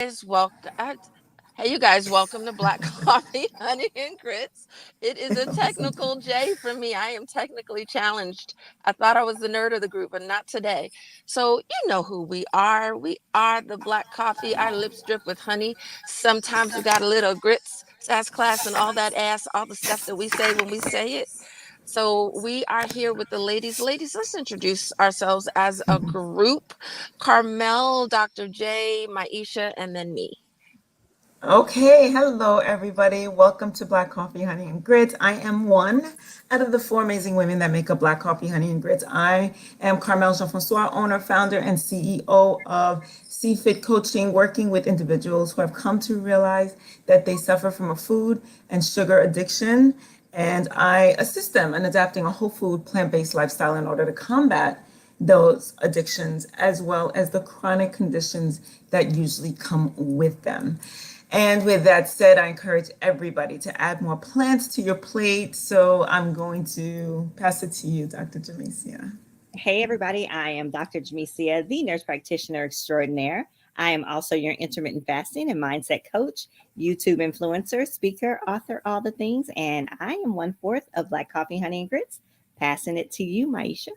guys, welcome. Hey, you guys, welcome to Black Coffee, Honey, and Grits. It is a Awesome. technical J for me. I am technically challenged. I thought I was the nerd of the group, but not today. So, you know who we are. We are the Black Coffee. Our lips drip with honey. Sometimes we got a little grits, sass class, and all that ass, all the stuff that we say when we say it. So we are here with the ladies. Ladies, let's introduce ourselves as a group. Carmel, Dr. J, Maisha, and then me. Okay, hello everybody. Welcome to Black Coffee, Honey, and Grits. I am one out of the four amazing women that make up Black Coffee, Honey, and Grits. I am Carmel Jean-Francois, owner, founder, and CEO of CFIT Coaching, working with individuals who have come to realize that they suffer from a food and sugar addiction. And I assist them in adapting a whole food, plant-based lifestyle in order to combat those addictions as well as the chronic conditions that usually come with them. And with that said, I encourage everybody to add more plants to your plate. So I'm going to pass it to you, Dr. Jamesia. Hey, everybody. I am Dr. Jamesia, the nurse practitioner extraordinaire. I am also your intermittent fasting and mindset coach, YouTube influencer, speaker, author, all the things. And I am one fourth of Black Coffee, Honey, and Grits. Passing it to you, Maisha.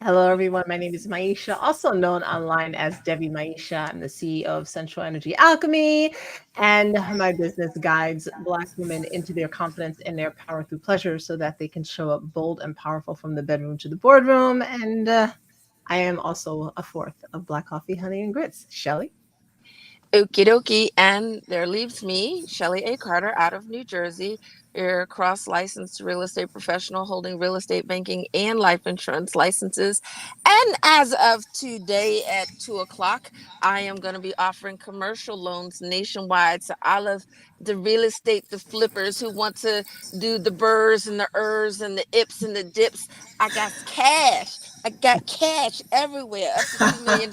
Hello, everyone. My name is Maisha, also known online as Debbie Maisha. I'm the CEO of Central Energy Alchemy, and my business guides Black women into their confidence and their power through pleasure so that they can show up bold and powerful from the bedroom to the boardroom. And I am also a fourth of Black Coffee, Honey, and Grits. Shelly? Okie dokie. And there leaves me, Shelly A. Carter, out of New Jersey, your cross licensed real estate professional holding real estate banking and life insurance licenses. And as of today at 2 o'clock, I am going to be offering commercial loans nationwide. So all of the real estate, the flippers who want to do the burrs and the ers and the ips and the dips, I got cash. I got cash everywhere up to $2 million.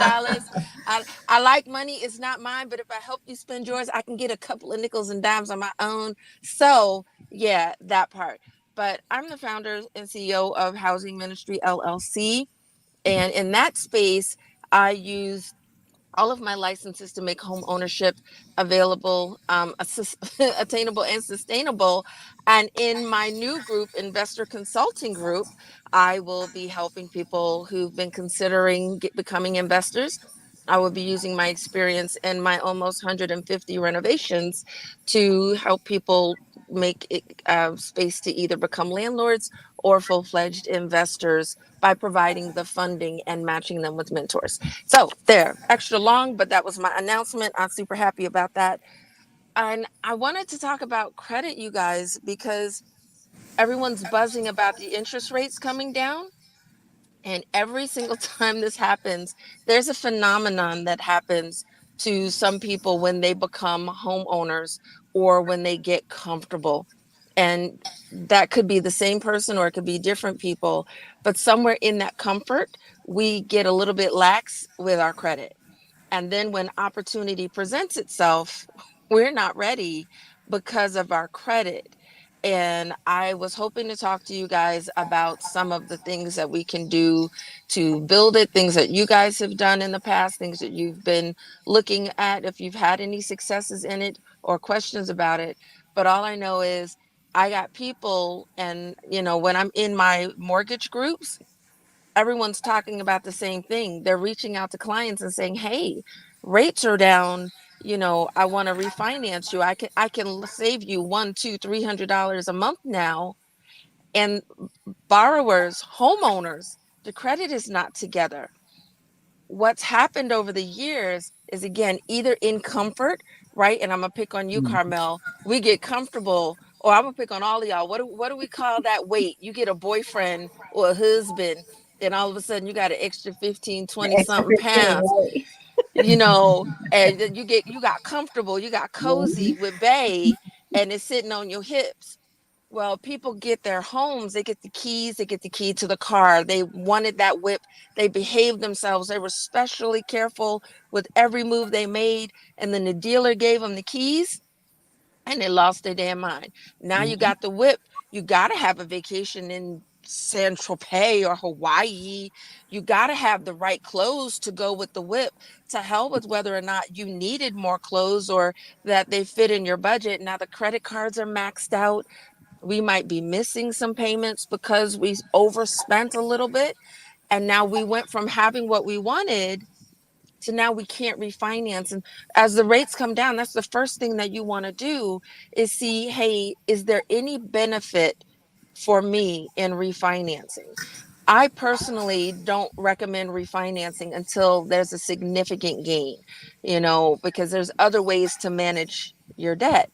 I like money. It's not mine, but if I help you spend yours, I can get a couple of nickels and dimes on my own. So, yeah, that part. But I'm the founder and CEO of Housing Ministry LLC. And in that space, I use all of my licenses to make home ownership available, attainable, and sustainable. And in my new group, Investor Consulting Group, I will be helping people who've been considering becoming investors. I will be using my experience and my almost 150 renovations to help people make it, space to either become landlords or full-fledged investors by providing the funding and matching them with mentors. So there, extra long, but that was my announcement. I'm super happy about that. And I wanted to talk about credit, you guys, because everyone's buzzing about the interest rates coming down. And every single time this happens, there's a phenomenon that happens to some people when they become homeowners or when they get comfortable. And that could be the same person or it could be different people. But somewhere in that comfort, we get a little bit lax with our credit. And then when opportunity presents itself, we're not ready because of our credit. And I was hoping to talk to you guys about some of the things that we can do to build it, things that you guys have done in the past, things that you've been looking at, if you've had any successes in it or questions about it. But all I know is I got people, and when I'm in my mortgage groups, everyone's talking about the same thing. They're reaching out to clients and saying, "Hey, rates are down. I want to refinance you. I can save you one, two, $300 a month now." And borrowers, homeowners, the credit is not together. What's happened over the years is, again, either in comfort, right? And I'm gonna pick on you, Carmel. We get comfortable, or I'm gonna pick on all of y'all. What do we call that weight? You get a boyfriend or a husband, then all of a sudden you got an extra 15, The 20 extra something 15, pounds, right? and then you got comfortable, you got cozy Mhm. with Bay, and it's sitting on your hips. Well, people get their homes, they get the keys, they get the key to the car. They wanted that whip. They behaved themselves. They were especially careful with every move they made. And then the dealer gave them the keys and they lost their damn mind. Now you got the whip. You got to have a vacation in San Tropez or Hawaii. You got to have the right clothes to go with the whip, to hell with whether or not you needed more clothes or that they fit in your budget. Now the credit cards are maxed out. We might be missing some payments because we overspent a little bit. And now we went from having what we wanted to now we can't refinance. And as the rates come down, that's the first thing that you want to do is see, hey, is there any benefit for me in refinancing? I personally don't recommend refinancing until there's a significant gain, because there's other ways to manage your debt.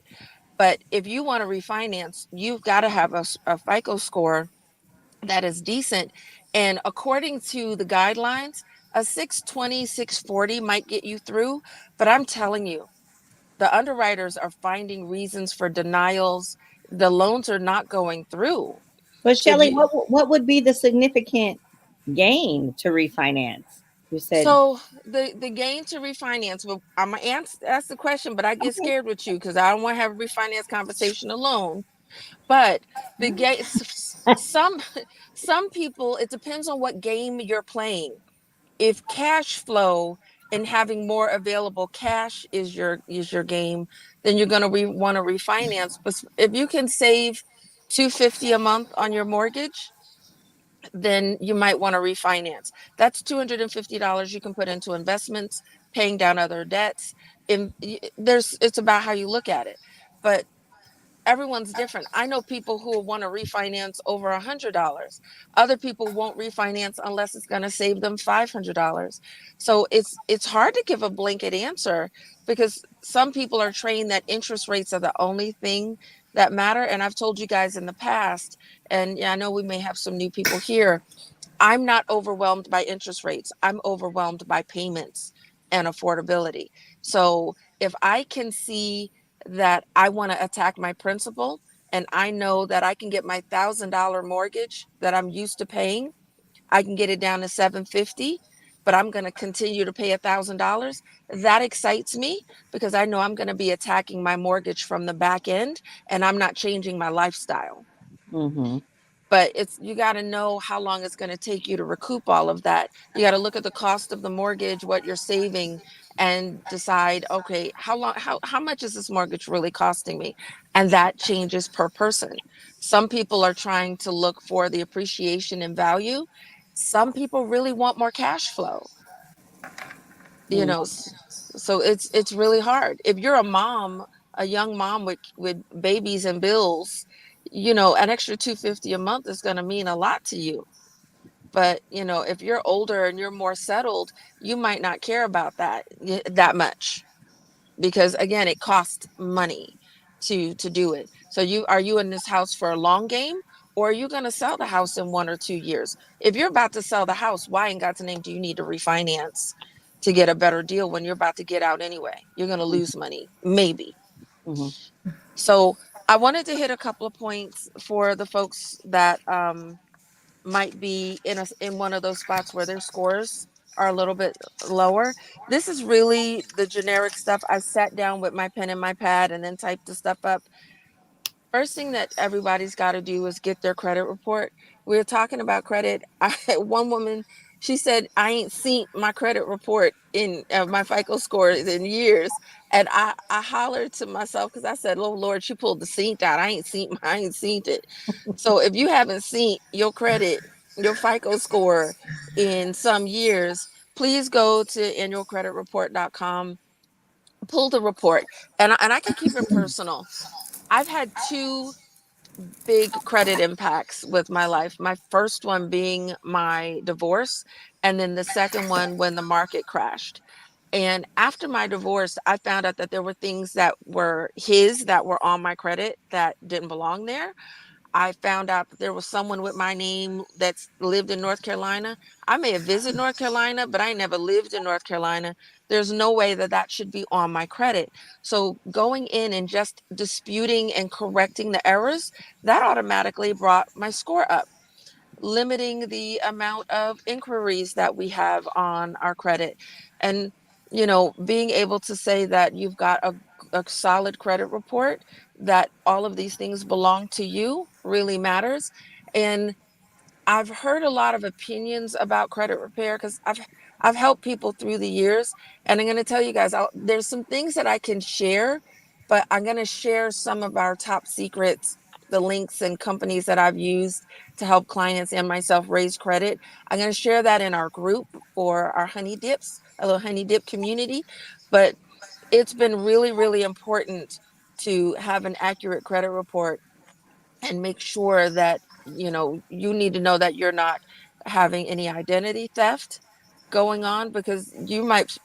But if you want to refinance, you've got to have a FICO score that is decent. And according to the guidelines, a 620, 640 might get you through. But I'm telling you, the underwriters are finding reasons for denials. The loans are not going through. But If Shelley, you what would be the significant gain to refinance? You said so the gain to refinance, well, I'm gonna ask the question, but I get okay. scared with you because I don't want to have a refinance conversation alone. But the game, some some people, it depends on what game you're playing. If cash flow and having more available cash is your game, then you're going to want to refinance. But if you can save 250 a month on your mortgage, then you might want to refinance. That's $250 you can put into investments, paying down other debts. It's about how you look at it. But everyone's different. I know people who want to refinance over $100. Other people won't refinance unless it's going to save them $500. So it's hard to give a blanket answer because some people are trained that interest rates are the only thing that matter. And I've told you guys in the past, and yeah, I know we may have some new people here. I'm not overwhelmed by interest rates. I'm overwhelmed by payments and affordability. So if I can see that I want to attack my principal and I know that I can get my $1,000 mortgage that I'm used to paying, I can get it down to 750, but I'm going to continue to pay $1,000. That excites me because I know I'm going to be attacking my mortgage from the back end and I'm not changing my lifestyle. Mm-hmm. But you got to know how long it's going to take you to recoup all of that. You got to look at the cost of the mortgage, what you're saving, and decide, okay, how much is this mortgage really costing me? And that changes per person. Some people are trying to look for the appreciation in value. Some people really want more cash flow, you know. So it's really hard. If you're a mom, a young mom with babies and bills, an extra 250 a month is going to mean a lot to you. But if you're older and you're more settled, you might not care about that much, because again, it costs money to do it. So are you in this house for a long game, or are you going to sell the house in 1 or 2 years? If you're about to sell the house, why in God's name do you need to refinance to get a better deal when you're about to get out anyway? You're going to lose money, maybe. Mm-hmm. So I wanted to hit a couple of points for the folks that might be in one of those spots where their scores are a little bit lower. This is really the generic stuff. I sat down with my pen and my pad and then typed the stuff up. First thing that everybody's got to do is get their credit report. We were talking about credit. One woman, she said, I ain't seen my credit report in my FICO score in years. And I hollered to myself because I said, oh Lord, she pulled the seat out. I ain't seen it. So if you haven't seen your credit, your FICO score in some years, please go to annualcreditreport.com, pull the report. And I can keep it personal. I've had two big credit impacts with my life. My first one being my divorce, and then the second one when the market crashed. And after my divorce, I found out that there were things that were his that were on my credit that didn't belong there. I found out that there was someone with my name that's lived in North Carolina. I may have visited North Carolina, but I never lived in North Carolina. There's no way that that should be on my credit. So going in and just disputing and correcting the errors, that automatically brought my score up, limiting the amount of inquiries that we have on our credit. And, being able to say that you've got a solid credit report, that all of these things belong to you really matters. And I've heard a lot of opinions about credit repair because I've helped people through the years, and I'm going to tell you guys, there's some things that I can share, but I'm going to share some of our top secrets, the links and companies that I've used to help clients and myself raise credit. I'm going to share that in our group for our honey dips, a little honey dip community, but it's been really, really important to have an accurate credit report and make sure that you need to know that you're not having any identity theft going on, because you might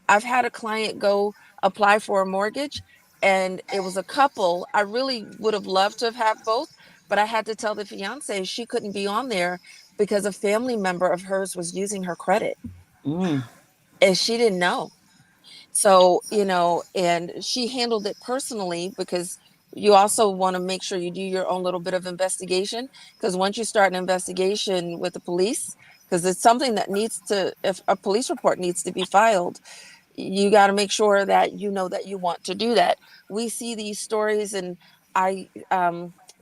I've had a client go apply for a mortgage, and it was a couple. I really would have loved to have had both, but I had to tell the fiance she couldn't be on there because a family member of hers was using her credit, Mm. and she didn't know. So, and she handled it personally, because you also want to make sure you do your own little bit of investigation. Because once you start an investigation with the police, because it's something that if a police report needs to be filed, you got to make sure that you know that you want to do that. We see these stories, and I,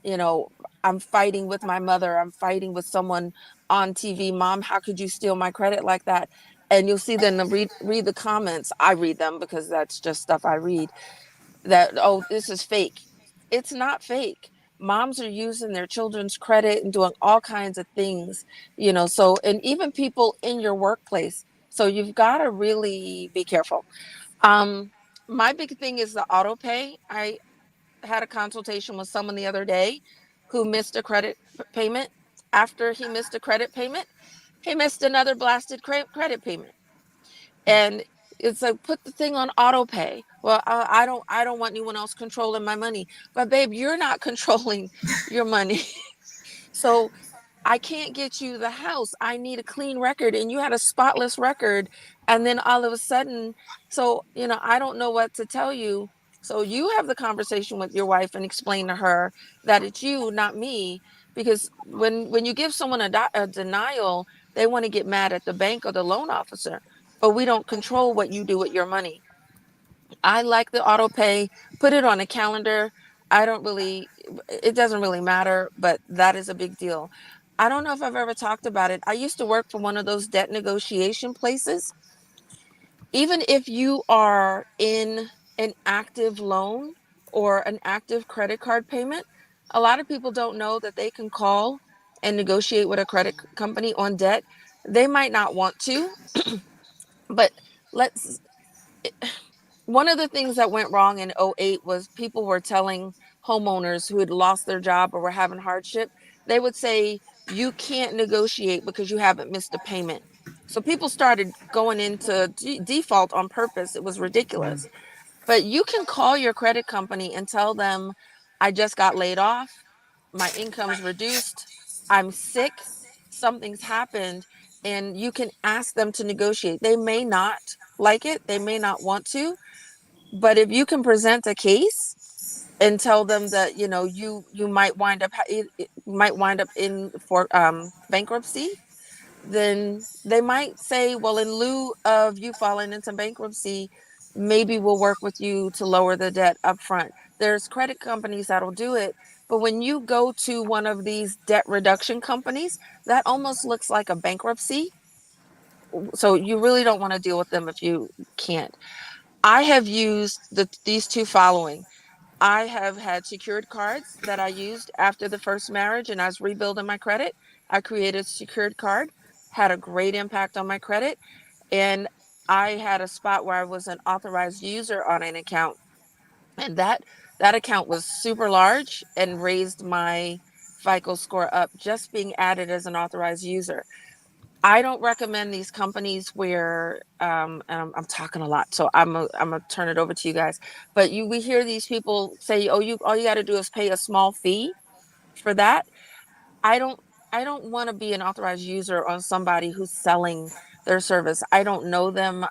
you know, I'm fighting with my mother. I'm fighting with someone on TV. Mom, how could you steal my credit like that? And you'll see them read the comments. I read them because that's just stuff I read. That, oh, this is fake. It's not fake. Moms are using their children's credit and doing all kinds of things, So, and even people in your workplace. So you've got to really be careful. Um, my big thing is the auto pay. I had a consultation with someone the other day who missed a credit payment. After he missed a credit payment, he missed another blasted credit payment. And it's like, put the thing on auto pay. Well, I don't want anyone else controlling my money. But babe, you're not controlling your money. So I can't get you the house. I need a clean record. And you had a spotless record. And then all of a sudden, so, I don't know what to tell you. So you have the conversation with your wife and explain to her that it's you, not me. Because when you give someone a denial, they want to get mad at the bank or the loan officer. But we don't control what you do with your money. I like the auto pay, put it on a calendar. It doesn't really matter, but that is a big deal. I don't know if I've ever talked about it. I used to work for one of those debt negotiation places. Even if you are in an active loan or an active credit card payment, a lot of people don't know that they can call and negotiate with a credit company on debt. They might not want to, but let's one of the things that went wrong in '08 was people were telling homeowners who had lost their job or were having hardship, they would say, you can't negotiate because you haven't missed a payment. So people started going into default on purpose. It was ridiculous. But you can call your credit company and tell them, I just got laid off, my income's reduced, I'm sick, something's happened, and you can ask them to negotiate. They may not like it, they may not want to, but if you can present a case and tell them that you might wind up in for bankruptcy, then they might say, well, in lieu of you falling into bankruptcy, maybe we'll work with you to lower the debt up front. There's credit companies that'll do it, but when you go to one of these debt reduction companies, that almost looks like a bankruptcy. So you really don't want to deal with them if you can't. I have used these two following. I have had secured cards that I used after the first marriage and I was rebuilding my credit. I created a secured card, had a great impact on my credit. And I had a spot where I was an authorized user on an account. And that account was super large and raised my FICO score up just being added as an authorized user. I don't recommend these companies where, and I'm talking a lot, so I'm gonna turn it over to you guys. But we hear these people say, "Oh, all you got to do is pay a small fee for that." I don't, I don't want to be an authorized user on somebody who's selling their service. I don't know them.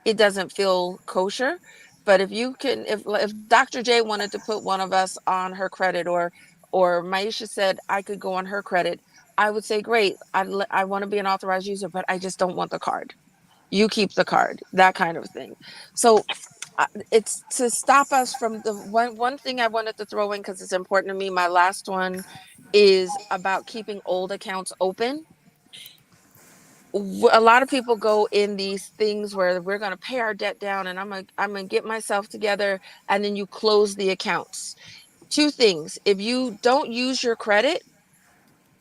It doesn't feel kosher. But if Dr. J wanted to put one of us on her credit, or Maisha said I could go on her credit, I would say, great. I want to be an authorized user, but I just don't want the card. You keep the card, that kind of thing. So it's to stop us from the one thing I wanted to throw in because it's important to me. My last one is about keeping old accounts open. A lot of people go in these things where we're going to pay our debt down and I'm going to get myself together, and then you close the accounts. Two things: if you don't use your credit,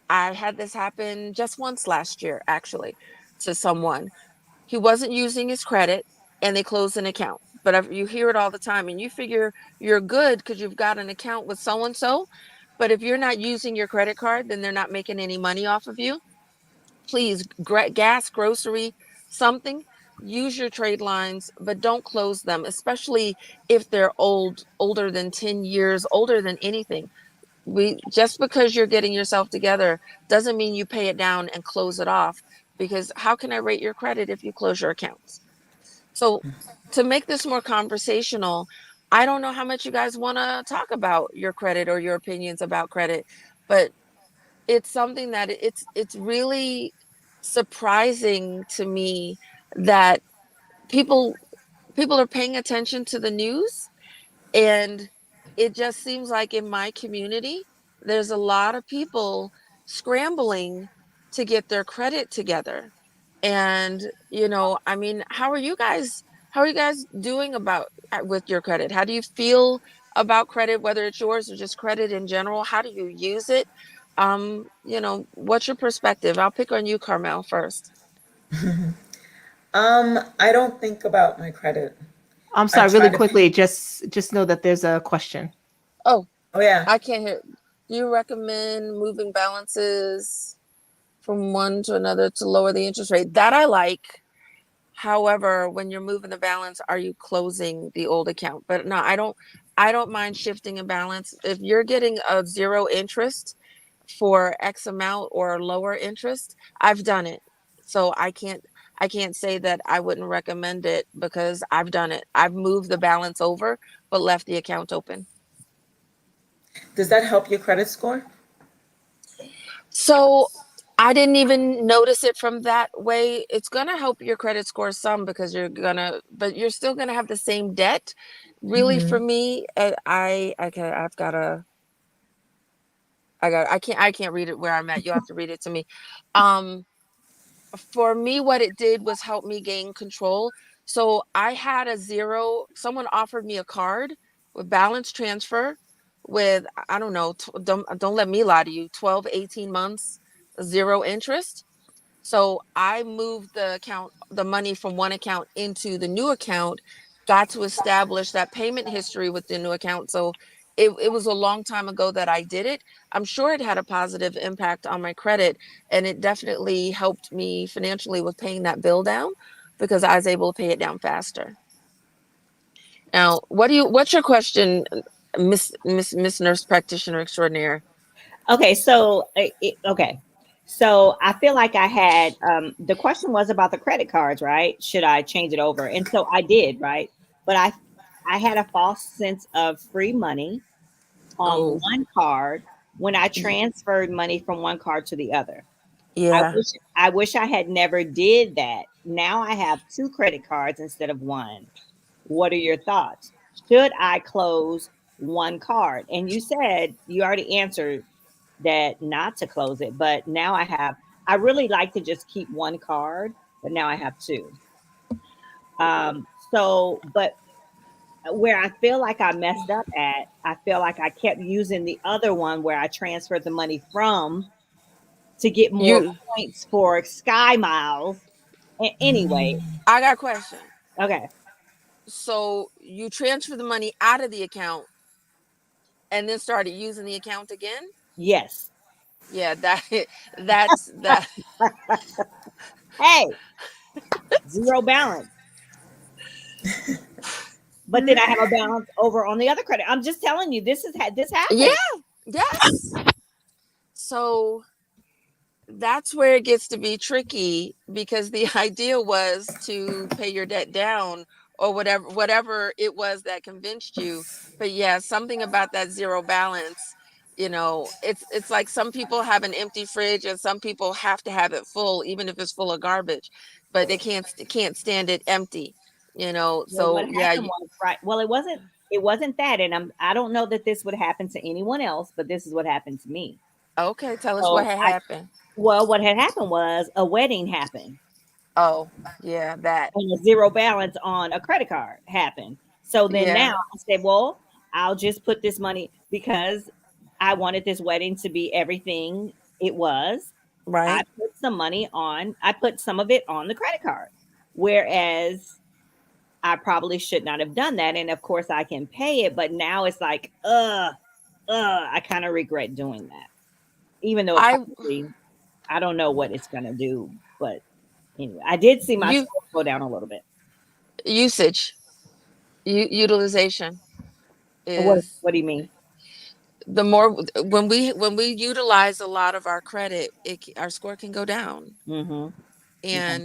I had this happen just once last year, actually, to someone. He wasn't using his credit and they closed an account. But you hear it all the time and you figure you're good because you've got an account with so and so. But if you're not using your credit card, then they're not making any money off of you. Please, gas, grocery, something. Use your trade lines, but don't close them, especially if they're older than 10 years, older than anything. Just because you're getting yourself together doesn't mean you pay it down and close it off, because how can I rate your credit if you close your accounts? So to make this more conversational, I don't know how much you guys want to talk about your credit or your opinions about credit, but it's something that it's really surprising to me that people people are paying attention to the news. And it just seems like in my community, there's a lot of people scrambling to get their credit together. And, I mean, how are you guys doing about with your credit? How do you feel about credit, whether it's yours or just credit in general? How do you use it? What's your perspective? I'll pick on you, Carmel, first. I don't think about my credit. I'm I sorry, try really to. quickly, just know that there's a question. Oh, Oh yeah. I can't hear. Do you recommend moving balances from one to another to lower the interest rate? That I like. However, when you're moving the balance, are you closing the old account? But no, I don't mind shifting a balance. If you're getting a zero interest for X amount or lower interest, I've done it. So I can't say that I wouldn't recommend it because I've done it. I've moved the balance over but left the account open. Does that help your credit score? So I didn't even notice it from that way. It's gonna help your credit score some because but you're still gonna have the same debt. Really, for Hmm. me, I've got to, I can't read it where I'm at. You'll have to read it to me. Um, for me, what it did was help me gain control. So I had a zero. Someone offered me a card with balance transfer with, I don't know, don't let me lie to you, 12, 18 months, zero interest. So I moved the money from one account into the new account, got to establish that payment history with the new account. So it was a long time ago that I did it. I'm sure it had a positive impact on my credit, and it definitely helped me financially with paying that bill down because I was able to pay it down faster. Now, what's your question, Miss Nurse Practitioner Extraordinaire? Okay, so okay. So I feel like I had the question was about the credit cards, right? Should I change it over? And so I did, right? But I had a false sense of free money on Oh, one card when I transferred money from one card to the other. I yeah. wish I wish I had never did that. Now I have two credit cards instead of one. What are your thoughts? Should I close one card? And you said you already answered that not to close it, but now I really like to just keep one card, but now I have two. But where I feel like I messed up at, I feel like I kept using the other one where I transferred the money from to get more You points for Sky Miles. And anyway, I got a question. okay. So you transfer the money out of the account and then started using the account again? Yes. Yeah, that's that. Hey, zero balance. But then I have a balance over on the other credit. I'm just telling you, this Yeah, happened. yes. So that's where it gets to be tricky because the idea was to pay your debt down or whatever it was that convinced you. But yeah, something about that zero balance, it's like some people have an empty fridge and some people have to have it full even if it's full of garbage, but they can't stand it empty. Well, what So yeah. happened was right. Well, it wasn't that, and I don't know that this would happen to anyone else, but this is what happened to me. Okay, tell us what So had happened. what had happened was a wedding happened Oh, yeah, that. and a zero balance on a credit card happened. So then Yeah, now I said, well, I'll just put this money because I wanted this wedding to be everything it was. right. I put some of it on the credit card. Whereas I probably should not have done that. And of course I can pay it, but now it's like, I kind of regret doing that. Even though it I probably, I don't know what it's gonna do, but anyway, I did see my you score go down a little bit. usage, utilization is What do you mean? the more when we utilize a lot of our credit, our score can go down. Mm-hmm. Yeah.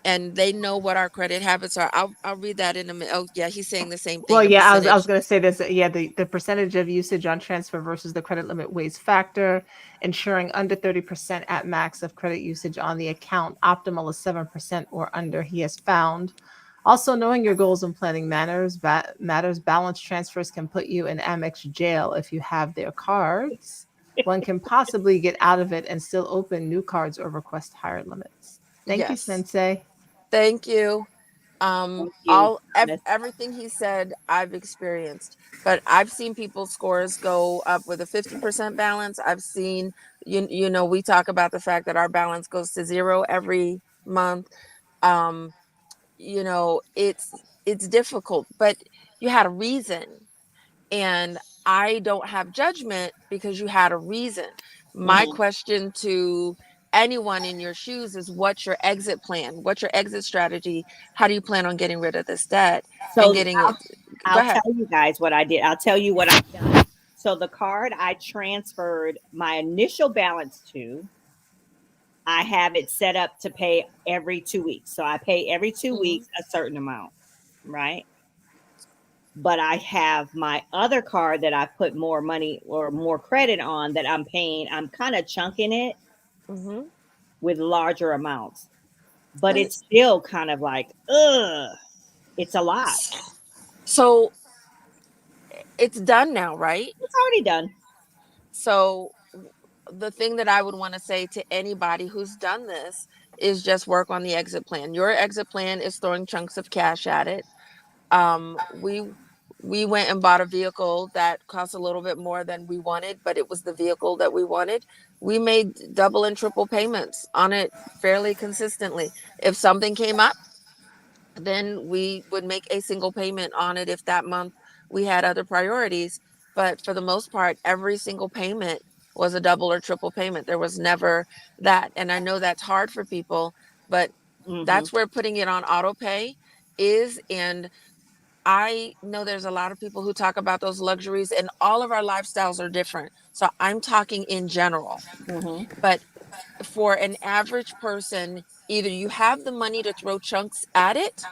And they know what our credit habits are. I'll read that in a minute. Oh yeah, he's saying the same thing. Well, The yeah, I was percentage. going to say this. Yeah, the percentage of usage on transfer versus the credit limit weighs factor, ensuring under 30% at max of credit usage on the account. Optimal is 7% or under, he has found. Also, knowing your goals and planning matters. Balance transfers can put you in Amex jail if you have their cards. One can possibly get out of it and still open new cards or request higher limits. Thank you, Yes. Sensei. Thank you. Thank you. Everything he said I've experienced, but I've seen people's scores go up with a 50% balance. I've seen we talk about the fact that our balance goes to zero every month. um it's difficult, but you had a reason, and I don't have judgment because you had a reason. My Mhm. question to anyone in your shoes is, what's your exit plan? What's your exit strategy? How do you plan on getting rid of this debt and So getting it? Go I'll ahead. tell you guys what I did. I'll tell you what I've done. So the card I transferred my initial balance to, I have it set up to pay every 2 weeks. So I pay every two Mhm. weeks a certain amount, right? But I have my other card that I put more money or more credit on that I'm paying. I'm kind of chunking it Mhm. with larger amounts, but And it's still kind of like, it's a lot. so it's done now, right? It's already done. So the thing that I would want to say to anybody who's done this is just work on the exit plan. Your exit plan is throwing chunks of cash at it. We went and bought a vehicle that cost a little bit more than we wanted, but it was the vehicle that we wanted. We made double and triple payments on it fairly consistently. If something came up, then we would make a single payment on it if that month we had other priorities. But for the most part, every single payment was a double or triple payment. There was never that. And I know that's hard for people, but Mm-hmm. that's where putting it on auto pay is. And I know there's a lot of people who talk about those luxuries, and all of our lifestyles are different. So I'm talking in general. Mm-hmm. But for an average person, either you have the money to throw chunks at it,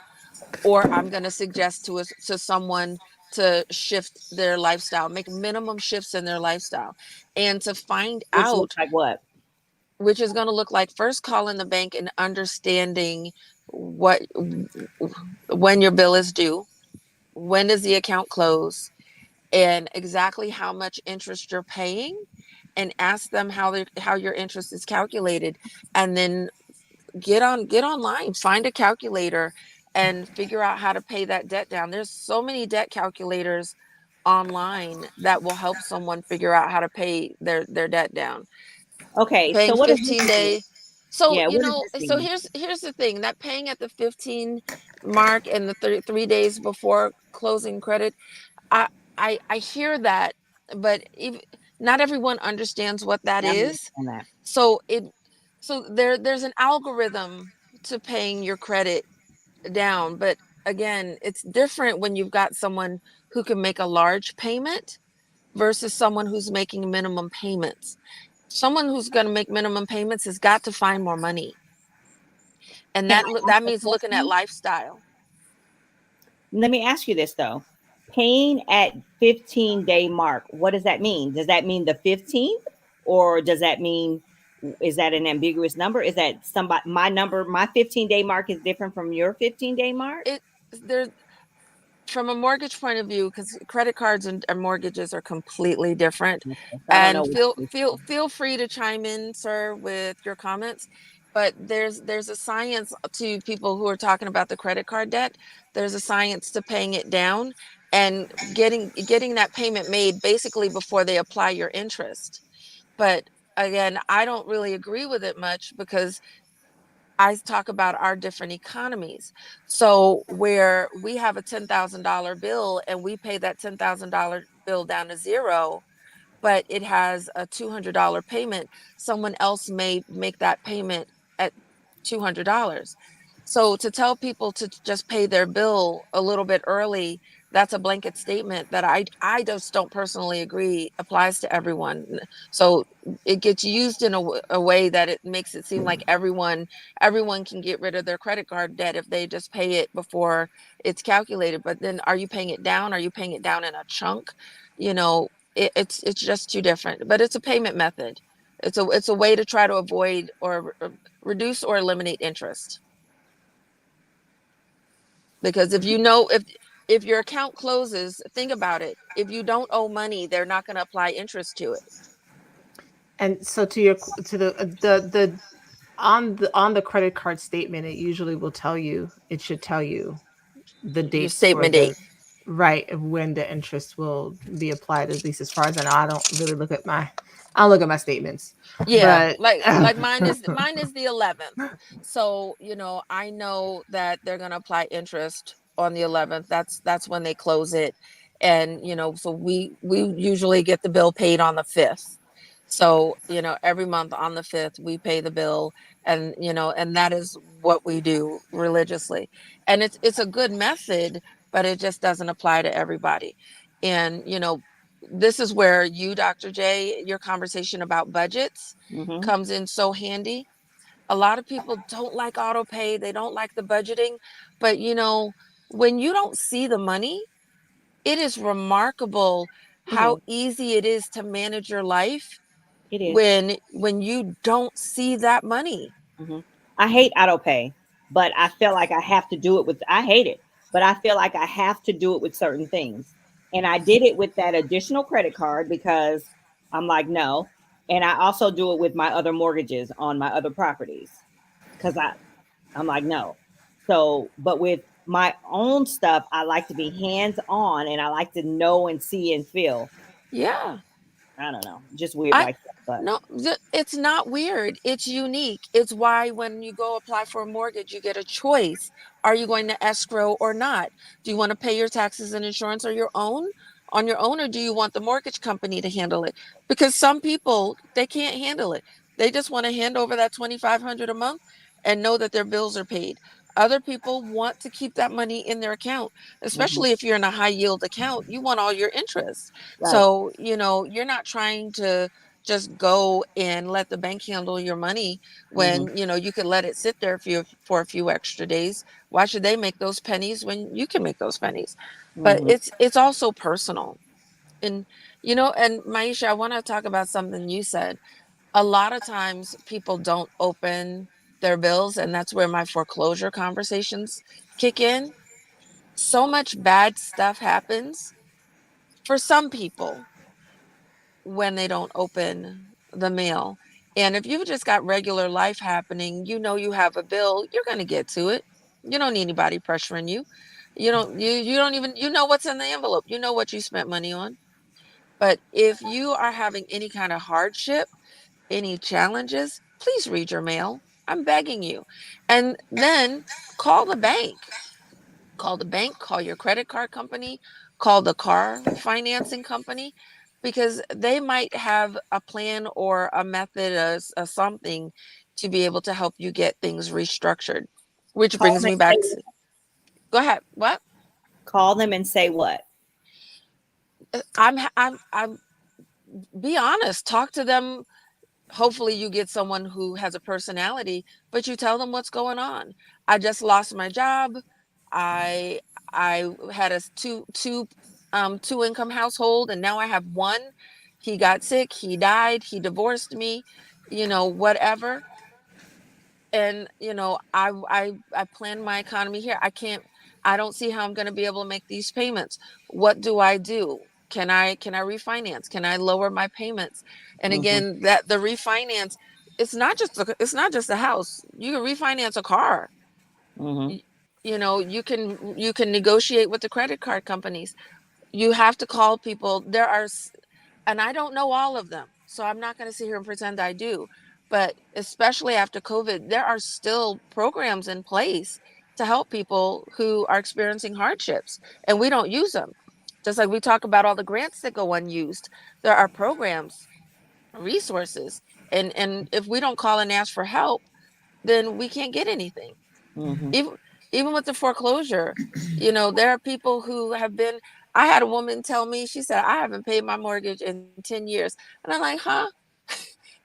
or I'm going to suggest to someone to shift their lifestyle, make minimum shifts in their lifestyle, and to find Which looks out, like what? which is going to look like first calling the bank and understanding what when your bill is due, when does the account close, and exactly how much interest you're paying, and ask them how your interest is calculated, and then get online, find a calculator, and figure out how to pay that debt down. There's so many debt calculators online that will help someone figure out how to pay their debt down. Okay, so Paying what does this 15 mean? day. So, Yeah, what does this so mean? here's the thing, that paying at the 15 mark and the 3 days before closing credit, I I hear that, but not everyone understands what that Yeah, I'm is. on that. So there's an algorithm to paying your credit down, but again, it's different when you've got someone who can make a large payment versus someone who's making minimum payments. Someone who's going to make minimum payments has got to find more money, and Can I ask that a means looking at question? lifestyle. Let me ask you this though. Paying at 15-day mark, what does that mean? Does that mean the 15th? Or does that mean, is that an ambiguous number? Is that somebody, my number, my 15-day mark is different from your 15-day mark? It there's from a mortgage point of view, because credit cards and mortgages are completely different. I don't know. And feel free to chime in, sir, with your comments. But there's a science to people who are talking about the credit card debt. There's a science to paying it down and getting that payment made basically before they apply your interest. But again, I don't really agree with it much because I talk about our different economies. So where we have a $10,000 bill and we pay that $10,000 bill down to zero, but it has a $200 payment, someone else may make that payment at $200. So to tell people to just pay their bill a little bit early, that's a blanket statement that I just don't personally agree applies to everyone. So it gets used in a way that it makes it seem like everyone can get rid of their credit card debt if they just pay it before it's calculated. But then are you paying it down? Are you paying it down in a chunk? You know, it's just too different, but it's a payment method. It's a way to try to avoid or reduce or eliminate interest. Because if your account closes, think about it. If you don't owe money, they're not going to apply interest to it. And so to the on the credit card statement, it usually will tell you, it should tell you the Your dates for statement date. right of when the interest will be applied, at least as far as I know. I don't look at my statements. Yeah, But like mine is the 11th. So, I know that they're going to apply interest on the 11th. That's when they close it. And, so we usually get the bill paid on the 5th. So, every month on the 5th we pay the bill, and and that is what we do religiously. And it's a good method, but it just doesn't apply to everybody. And, this is where you, Dr. J, your conversation about budgets Mm-hmm. comes in so handy. A lot of people don't like auto pay, they don't like the budgeting, but when you don't see the money, it is remarkable It how is. easy it is to manage your life It is. when you don't see that money. Mm-hmm. I hate auto pay, but I feel like I have to do it with. I hate it, but I feel like I have to do it with certain things. And I did it with that additional credit card because I'm like, no. And I also do it with my other mortgages on my other properties because I'm like, no. So, but with my own stuff, I like to be hands on and I like to know and see and feel. Yeah. I don't know, just weird I like that. But No, it's not weird. It's unique. It's why when you go apply for a mortgage, you get a choice. Are you going to escrow or not? Do you want to pay your taxes and insurance on your own, or do you want the mortgage company to handle it? Because some people, they can't handle it. They just want to hand over that 2,500 a month and know that their bills are paid. Other people want to keep that money in their account, mhm, especially if you're in a high yield account. You want all your interest. right. So, you're not trying to just go and let the bank handle your money Hmm. when you could let it sit there for a few extra days. Why should they make those pennies when you can make those pennies? But Hmm. it's also personal. And and Maisha, I want to talk about something you said. A lot of times people don't open their bills, and that's where my foreclosure conversations kick in. So much bad stuff happens for some people when they don't open the mail. And if you've just got regular life happening, you have a bill, you're going to get to it. You don't need anybody pressuring you. You don't even what's in the envelope. You know what you spent money on. But if you are having any kind of hardship, any challenges, please read your mail. I'm begging you. And then call the bank. Call the bank, call your credit card company, call the car financing company, because they might have a plan or a method or something to be able to help you get things restructured. Which Call brings them me and back say, to, go ahead. What? call them and say what? I'm be honest, talk to them. Hopefully you get someone who has a personality, but you tell them what's going on. I just lost my job. I i had a two income household, and now I have one. He got sick, he died, he divorced me, whatever. And I plan my economy here. I don't see how I'm going to be able to make these payments. What do I do? Can I refinance? Can I lower my payments? And again, that the refinance, it's not just a house. You can refinance a car. You know, you can negotiate with the credit card companies. You have to call people. And I don't know all of them, so I'm not going to sit here and pretend I do. But especially after COVID, there are still programs in place to help people who are experiencing hardships, and we don't use them. Just like we talk about all the grants that go unused, there are programs, resources, and if we don't call and ask for help, then we can't get anything. Even even with the foreclosure, you know, there are people who have been. I had a woman tell me, she said, I haven't paid my mortgage in 10 years. And I'm like, huh?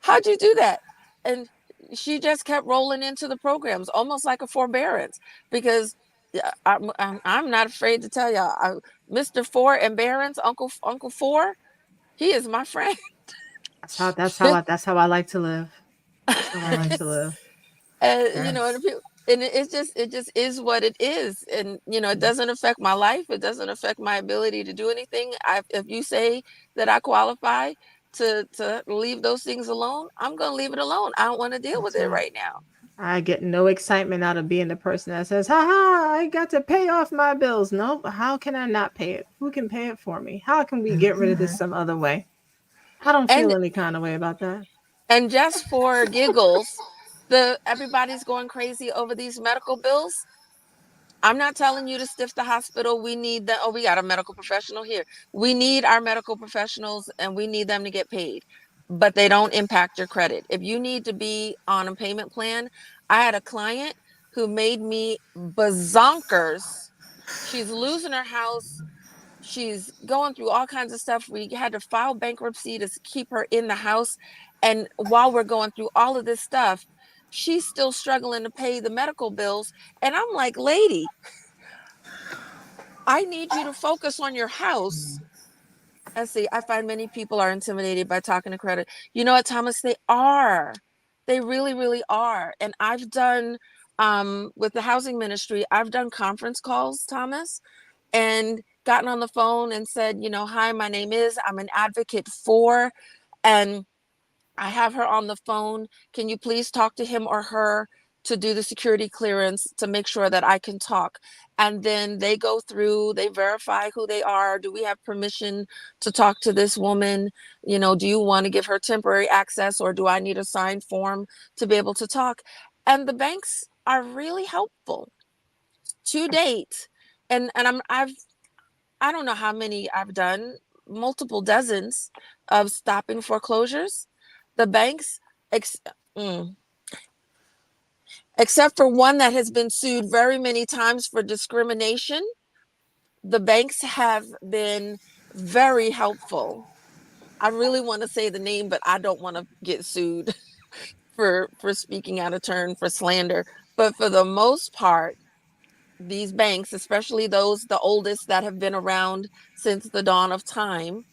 How'd you do that? And she just kept rolling into the programs, almost like a forbearance, because I'm not afraid to tell y'all, Mr. Four and Barron's Uncle Four, he is my friend. That's how I like to live. That's how I like to live. You know, and it just is what it is, and you know, it doesn't affect my life. It doesn't affect my ability to do anything. If you say that I qualify to leave those things alone, I'm gonna leave it alone. I don't want to deal with That's it right. right now. I get no excitement out of being the person that says, "Ha ha, I got to pay off my bills." No, how can I not pay it? Who can pay it for me? How can we get rid of this some other way? I don't feel And any kind of way about that. just for giggles, everybody's going crazy over these medical bills. I'm not telling you to stiff the hospital. We need the, oh, we got a medical professional here. We need our medical professionals and we need them to get paid, but they don't impact your credit. If you need to be on a payment plan, I had a client who made me bazonkers. She's losing her house. She's going through all kinds of stuff. We had to file bankruptcy to keep her in the house. And while we're going through all of this stuff, she's still struggling to pay the medical bills. And I'm like, lady, I need you to focus on your house. And see, I find many people are intimidated by talking to credit. You know what, Thomas? They are. They really, really are. And I've done, with the housing ministry, I've done conference calls, Thomas, and gotten on the phone and said, you know, hi, my name is, I'm an advocate for, and I have her on the phone. Can you please talk to him or her to do the security clearance to make sure that I can talk? And then they go through, they verify who they are. Do we have permission to talk to this woman? You know, do you want to give her temporary access, or do I need a signed form to be able to talk? And the banks are really helpful to date. And I don't know how many I've done, multiple dozens of stopping foreclosures. The banks, ex- mm, except for one that has been sued very many times for discrimination, the banks have been very helpful. I really want to say the name, but I don't want to get sued for speaking out of turn for slander. But for the most part, these banks, especially those the oldest that have been around since the dawn of time,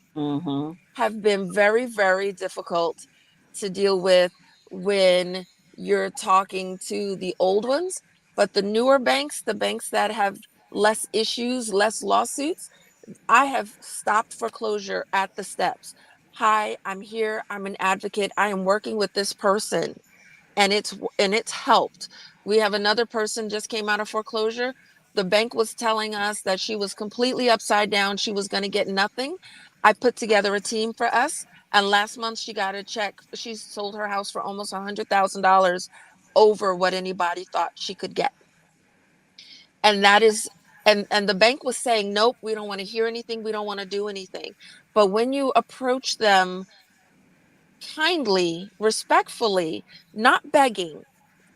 have been very, very difficult to deal with when you're talking to the old ones. But the newer banks, the banks that have less issues, less lawsuits, I have stopped foreclosure at the steps. Hi, I'm here. I'm an advocate. I am working with this person, and it's helped. We have another person just came out of foreclosure. The bank was telling us that she was completely upside down. She was going to get nothing. I put together a team for us, and last month she got a check. She sold her house for almost $100,000 over what anybody thought she could get. And that is, and the bank was saying, nope, we don't want to hear anything. We don't want to do anything. But when you approach them kindly, respectfully, not begging,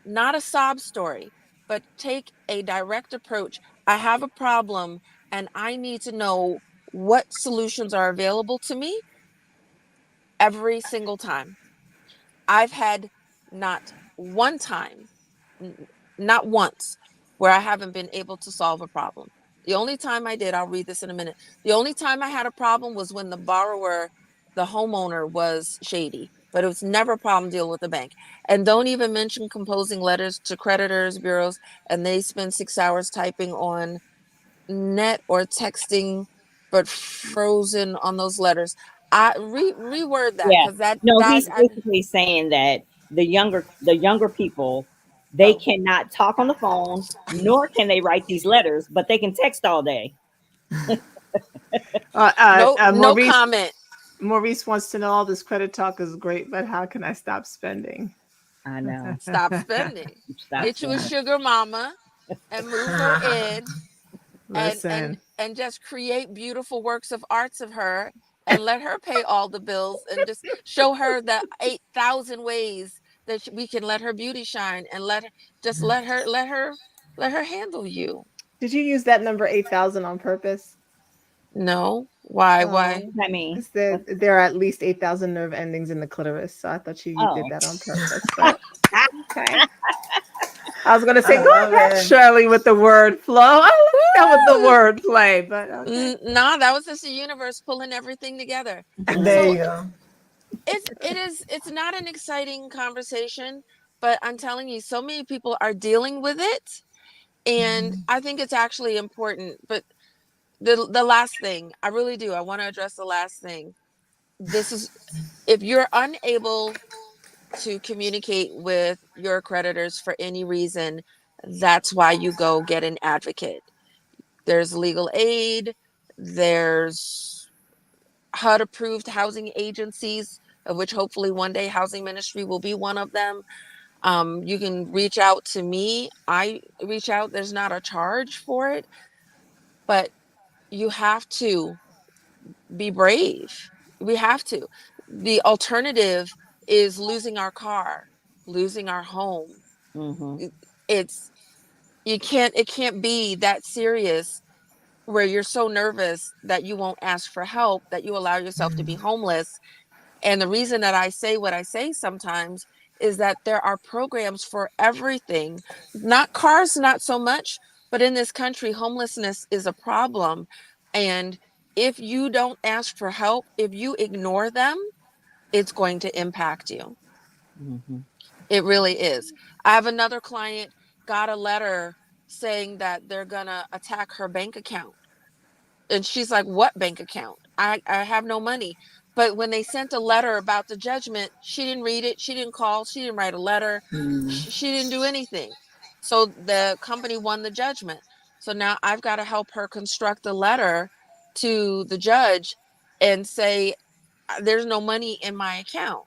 not a sob story, but take a direct approach. I have a problem and I need to know what solutions are available to me every single time. I've had not one time, not once, where I haven't been able to solve a problem. The only time I did, I'll read this in a minute. The only time I had a problem was when the borrower, the homeowner, was shady, but it was never a problem dealing with the bank. And don't even mention composing letters to creditors, bureaus, and they spend 6 hours typing on net or texting, but frozen on those letters. I reword that Yeah. because that No, that he's I, basically saying that the younger people, they oh, cannot talk on the phone, nor can they write these letters, but they can text all day. no Maurice comment. Maurice wants to know all this credit talk is great, but how can I stop spending? I know. Stop spending. Stop Get you a saying. sugar mama and move her in Listen, and just create beautiful works of arts of her and let her pay all the bills and just show her the 8,000 ways that we can let her beauty shine and let her handle you. did you use that number 8,000 on purpose? No, why Oh, I mean, because there are at least 8,000 nerve endings in the clitoris, so I thought you did oh, that on purpose. But okay, I was gonna say, I go love ahead, it. Shirley, with the word flow. I like that with the word play, but okay. No, that was just the universe pulling everything together. There So you go. it's not an exciting conversation, but I'm telling you, so many people are dealing with it, and I think it's actually important. But the last thing, I really do, I want to address the last thing. This is, if you're unable to communicate with your creditors for any reason, that's why you go get an advocate. There's legal aid, there's HUD approved housing agencies, of which hopefully one day Housing Ministry will be one of them. You can reach out to me. I reach out. There's not a charge for it, but you have to be brave. We have to. The alternative is losing our car, losing our home. mm-hmm. It's, you can't, it can't be that serious where you're so nervous that you won't ask for help, that you allow yourself to be homeless. And the reason that I say what I say sometimes is that there are programs for everything, not cars, not so much, but in this country, homelessness is a problem. And if you don't ask for help, if you ignore them, it's going to impact you. Mm-hmm. It really is. I have another client got a letter saying that they're going to attack her bank account. And she's like, what bank account? I have no money. But when they sent a letter about the judgment, she didn't read it. She didn't call. She didn't write a letter. She didn't do anything. So the company won the judgment. So now I've got to help her construct a letter to the judge and say, there's no money in my account.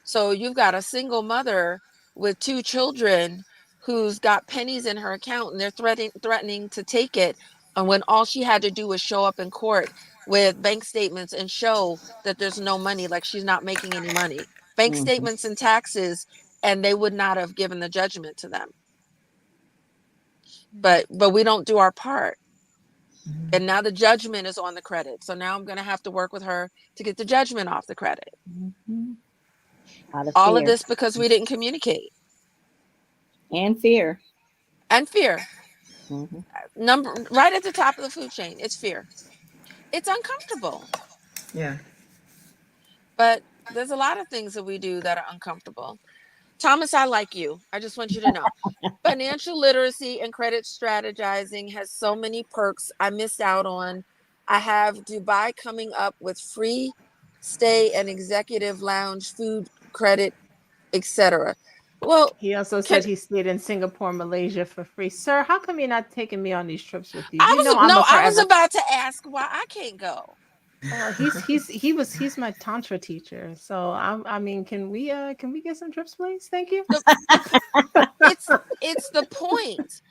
So you've got a single mother with two children who's got pennies in her account and they're threatening to take it. And when all she had to do was show up in court with bank statements and show that there's no money, like she's not making any money, bank Mm-hmm. statements and taxes, and they would not have given the judgment to them. But we don't do our part. And now the judgment is on the credit. So now I'm going to have to work with her to get the judgment off the credit. Mm-hmm. Out of All of fear this because we didn't communicate. and fear. And fear. Mm-hmm. Number right at the top of the food chain, it's fear. It's uncomfortable. Yeah. But there's a lot of things that we do that are uncomfortable. Thomas, I like you. I just want you to know. Financial literacy and credit strategizing has so many perks I missed out on. I have Dubai coming up with free stay and executive lounge, food credit, etc. Well, He also can said he stayed in Singapore, Malaysia for free. Sir, how come you're not taking me on these trips with you? You know I'm a I was forever. about to ask why I can't go. Oh, he's my tantra teacher. So I mean, can we get some trips, please? Thank you. It's the point.